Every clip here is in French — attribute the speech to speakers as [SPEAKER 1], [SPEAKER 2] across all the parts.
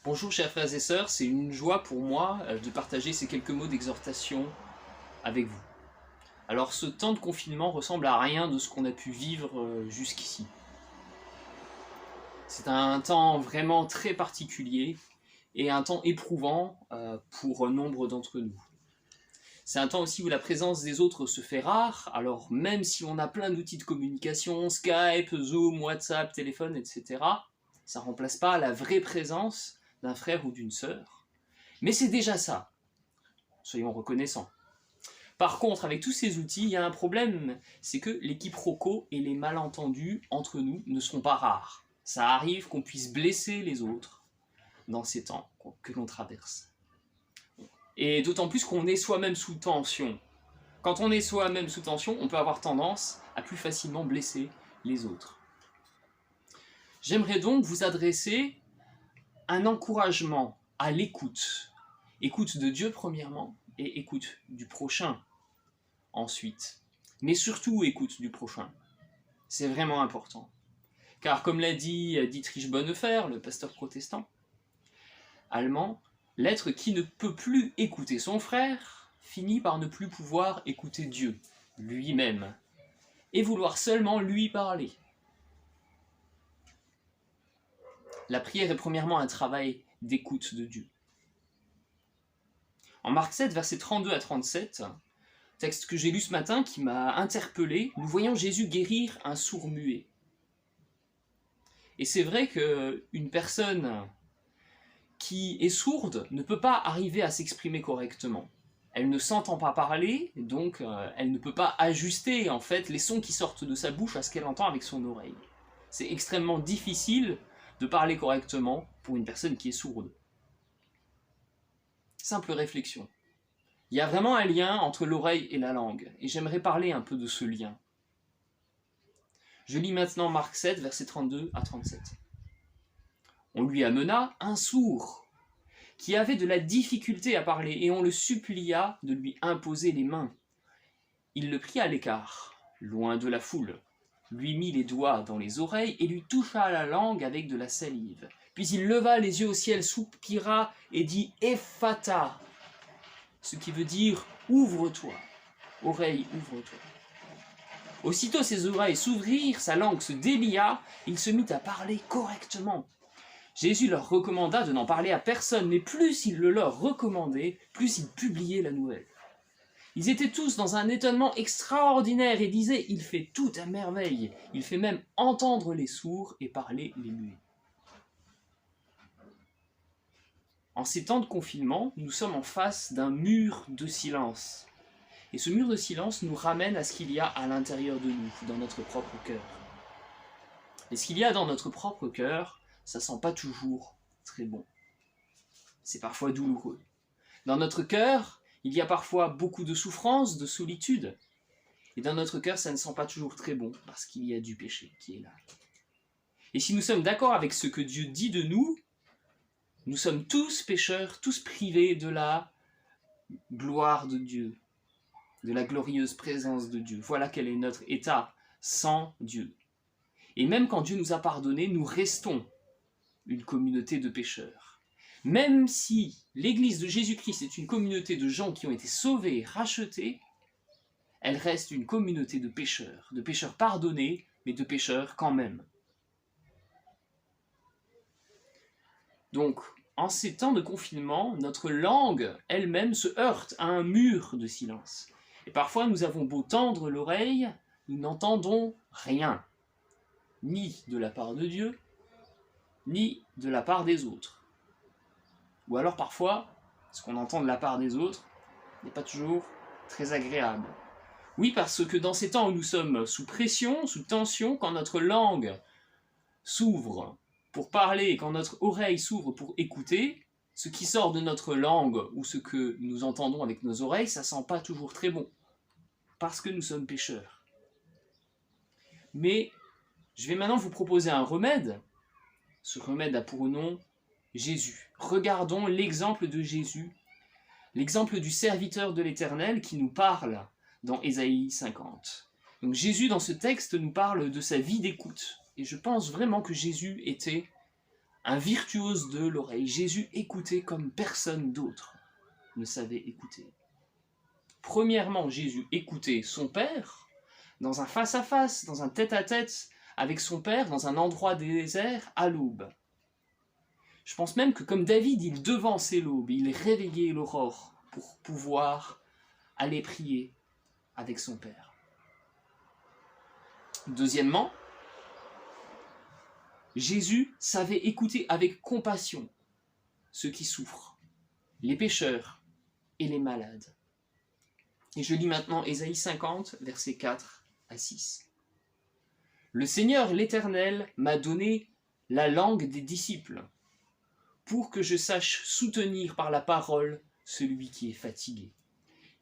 [SPEAKER 1] Bonjour chers frères et sœurs, c'est une joie pour moi de partager ces quelques mots d'exhortation avec vous. Alors ce temps de confinement ressemble à rien de ce qu'on a pu vivre jusqu'ici. C'est un temps vraiment très particulier et un temps éprouvant pour nombre d'entre nous. C'est un temps aussi où la présence des autres se fait rare, alors même si on a plein d'outils de communication, Skype, Zoom, WhatsApp, téléphone, etc., ça ne remplace pas la vraie présence d'un frère ou d'une sœur. Mais c'est déjà ça, soyons reconnaissants. Par contre, avec tous ces outils, il y a un problème, c'est que les quiproquos et les malentendus entre nous ne sont pas rares. Ça arrive qu'on puisse blesser les autres dans ces temps que l'on traverse. Et d'autant plus qu'on est soi-même sous tension. Quand on est soi-même sous tension, on peut avoir tendance à plus facilement blesser les autres. J'aimerais donc vous adresser un encouragement à l'écoute. Écoute de Dieu premièrement, et écoute du prochain ensuite. Mais surtout écoute du prochain. C'est vraiment important. Car comme l'a dit Dietrich Bonhoeffer, le pasteur protestant allemand, l'être qui ne peut plus écouter son frère finit par ne plus pouvoir écouter Dieu, lui-même, et vouloir seulement lui parler. La prière est premièrement un travail d'écoute de Dieu. En Marc 7, versets 32 à 37, texte que j'ai lu ce matin qui m'a interpellé, nous voyons Jésus guérir un sourd-muet. Et c'est vrai qu'une personne qui est sourde ne peut pas arriver à s'exprimer correctement. Elle ne s'entend pas parler, donc elle ne peut pas ajuster en fait les sons qui sortent de sa bouche à ce qu'elle entend avec son oreille. C'est extrêmement difficile de parler correctement pour une personne qui est sourde. Simple réflexion. Il y a vraiment un lien entre l'oreille et la langue, et j'aimerais parler un peu de ce lien. Je lis maintenant Marc 7, versets 32 à 37. On lui amena un sourd, qui avait de la difficulté à parler, et on le supplia de lui imposer les mains. Il le prit à l'écart, loin de la foule, lui mit les doigts dans les oreilles et lui toucha la langue avec de la salive. Puis il leva les yeux au ciel, soupira et dit « Ephata », ce qui veut dire « Ouvre-toi ». Oreille, ouvre-toi. Aussitôt ses oreilles s'ouvrirent, sa langue se délia, il se mit à parler correctement. Jésus leur recommanda de n'en parler à personne, mais plus il le leur recommandait, plus ils publiaient la nouvelle. Ils étaient tous dans un étonnement extraordinaire et disaient « Il fait tout à merveille, il fait même entendre les sourds et parler les muets ». En ces temps de confinement, nous sommes en face d'un mur de silence. Et ce mur de silence nous ramène à ce qu'il y a à l'intérieur de nous, dans notre propre cœur. Et ce qu'il y a dans notre propre cœur, ça sent pas toujours très bon. C'est parfois douloureux. Dans notre cœur, il y a parfois beaucoup de souffrance, de solitude. Et dans notre cœur, ça ne sent pas toujours très bon, parce qu'il y a du péché qui est là. Et si nous sommes d'accord avec ce que Dieu dit de nous, nous sommes tous pécheurs, tous privés de la gloire de Dieu, de la glorieuse présence de Dieu. Voilà quel est notre état sans Dieu. Et même quand Dieu nous a pardonnés, nous restons une communauté de pécheurs. Même si l'Église de Jésus-Christ est une communauté de gens qui ont été sauvés, rachetés, elle reste une communauté de pécheurs pardonnés, mais de pécheurs quand même. Donc, en ces temps de confinement, notre langue elle-même se heurte à un mur de silence. Et parfois, nous avons beau tendre l'oreille, nous n'entendons rien, ni de la part de Dieu, ni de la part des autres. Ou alors parfois, ce qu'on entend de la part des autres n'est pas toujours très agréable. Oui, parce que dans ces temps où nous sommes sous pression, sous tension, quand notre langue s'ouvre pour parler et quand notre oreille s'ouvre pour écouter, ce qui sort de notre langue ou ce que nous entendons avec nos oreilles, ça sent pas toujours très bon, parce que nous sommes pécheurs. Mais je vais maintenant vous proposer un remède. Ce remède a pour nom Jésus. Regardons l'exemple de Jésus, l'exemple du serviteur de l'Éternel qui nous parle dans Ésaïe 50. Donc Jésus, dans ce texte, nous parle de sa vie d'écoute. Et je pense vraiment que Jésus était un virtuose de l'oreille. Jésus écoutait comme personne d'autre ne savait écouter. Premièrement, Jésus écoutait son Père dans un face-à-face, dans un tête-à-tête avec son Père, dans un endroit désert, à l'aube. Je pense même que comme David, il devançait l'aube, il réveillait l'aurore pour pouvoir aller prier avec son Père. Deuxièmement, Jésus savait écouter avec compassion ceux qui souffrent, les pécheurs et les malades. Et je lis maintenant Ésaïe 50, versets 4 à 6. Le Seigneur l'Éternel m'a donné la langue des disciples, pour que je sache soutenir par la parole celui qui est fatigué.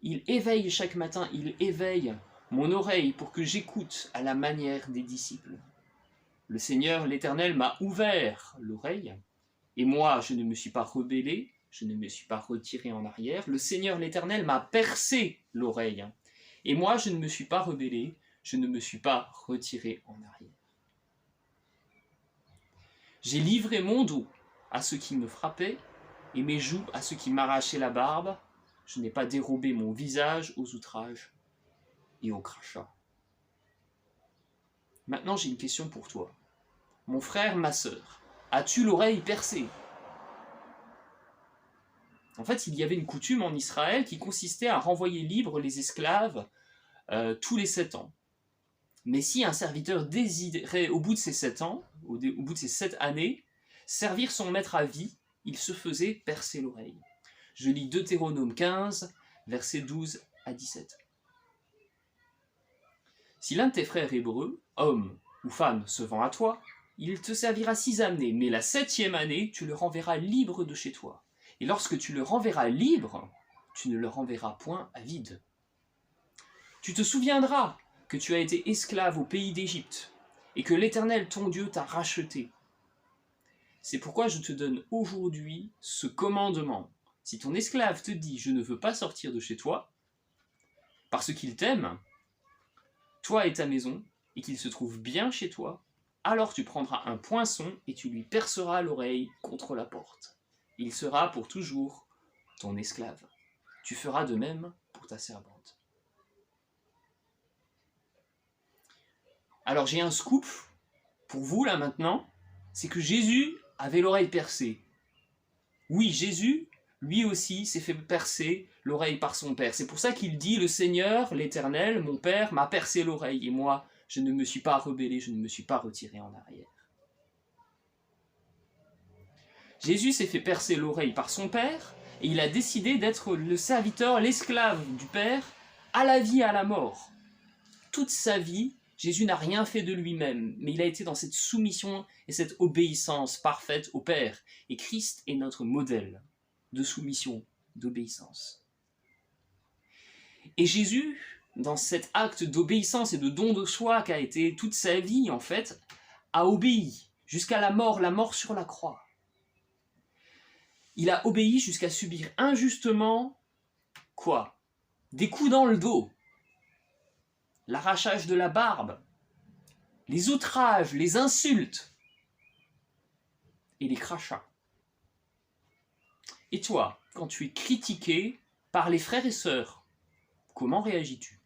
[SPEAKER 1] Il éveille chaque matin, il éveille mon oreille pour que j'écoute à la manière des disciples. Le Seigneur l'Éternel m'a ouvert l'oreille, et moi je ne me suis pas rebellé, je ne me suis pas retiré en arrière. Le Seigneur l'Éternel m'a percé l'oreille, et moi je ne me suis pas rebellé, je ne me suis pas retiré en arrière. J'ai livré mon dos à ceux qui me frappaient, et mes joues à ceux qui m'arrachaient la barbe. Je n'ai pas dérobé mon visage aux outrages et aux crachats. Maintenant j'ai une question pour toi. Mon frère, ma sœur, as-tu l'oreille percée ? En fait, il y avait une coutume en Israël qui consistait à renvoyer libres les esclaves tous les 7 ans. Mais si un serviteur désirait, au bout de ces 7 ans, au bout de ces 7 années, servir son maître à vie, il se faisait percer l'oreille. Je lis Deutéronome 15, versets 12 à 17. Si l'un de tes frères hébreux, homme ou femme, se vend à toi, il te servira 6 années, mais la 7e année, tu le renverras libre de chez toi. Et lorsque tu le renverras libre, tu ne le renverras point à vide. Tu te souviendras que tu as été esclave au pays d'Égypte, et que l'Éternel ton Dieu t'a racheté. C'est pourquoi je te donne aujourd'hui ce commandement. Si ton esclave te dit « Je ne veux pas sortir de chez toi », parce qu'il t'aime, toi et ta maison, et qu'il se trouve bien chez toi, alors tu prendras un poinçon et tu lui perceras l'oreille contre la porte. Il sera pour toujours ton esclave. Tu feras de même pour ta servante. Alors j'ai un scoop pour vous là maintenant, c'est que Jésus avait l'oreille percée. Oui, Jésus, lui aussi, s'est fait percer l'oreille par son Père. C'est pour ça qu'il dit « Le Seigneur, l'Éternel, mon Père, m'a percé l'oreille, et moi, je ne me suis pas rebellé, je ne me suis pas retiré en arrière. » Jésus s'est fait percer l'oreille par son Père, et il a décidé d'être le serviteur, l'esclave du Père, à la vie et à la mort. Toute sa vie, Jésus n'a rien fait de lui-même, mais il a été dans cette soumission et cette obéissance parfaite au Père. Et Christ est notre modèle de soumission, d'obéissance. Et Jésus, dans cet acte d'obéissance et de don de soi qu'a été toute sa vie, en fait, a obéi jusqu'à la mort sur la croix. Il a obéi jusqu'à subir injustement, quoi ? Des coups dans le dos, l'arrachage de la barbe, les outrages, les insultes et les crachats. Et toi, quand tu es critiqué par les frères et sœurs, comment réagis-tu ?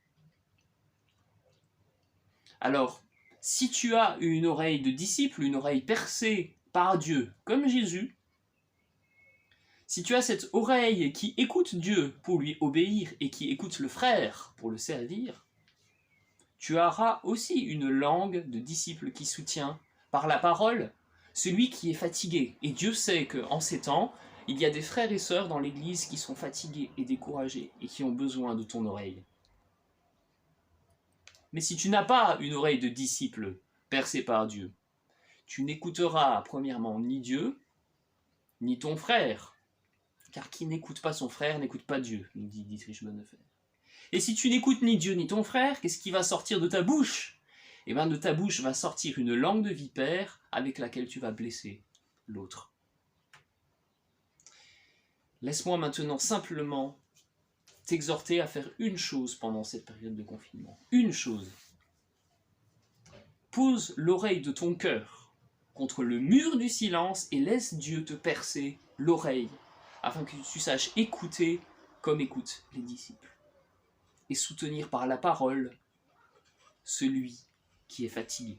[SPEAKER 1] Alors, si tu as une oreille de disciple, une oreille percée par Dieu, comme Jésus, si tu as cette oreille qui écoute Dieu pour lui obéir et qui écoute le frère pour le servir, tu auras aussi une langue de disciple qui soutient par la parole celui qui est fatigué. Et Dieu sait qu'en ces temps, il y a des frères et sœurs dans l'Église qui sont fatigués et découragés et qui ont besoin de ton oreille. Mais si tu n'as pas une oreille de disciple percée par Dieu, tu n'écouteras premièrement ni Dieu, ni ton frère. Car qui n'écoute pas son frère n'écoute pas Dieu, nous dit Dietrich Bonhoeffer. Et si tu n'écoutes ni Dieu ni ton frère, qu'est-ce qui va sortir de ta bouche ? Eh bien, de ta bouche va sortir une langue de vipère avec laquelle tu vas blesser l'autre. Laisse-moi maintenant simplement t'exhorter à faire une chose pendant cette période de confinement. Une chose. Pose l'oreille de ton cœur contre le mur du silence et laisse Dieu te percer l'oreille, afin que tu saches écouter comme écoutent les disciples, et soutenir par la parole celui qui est fatigué.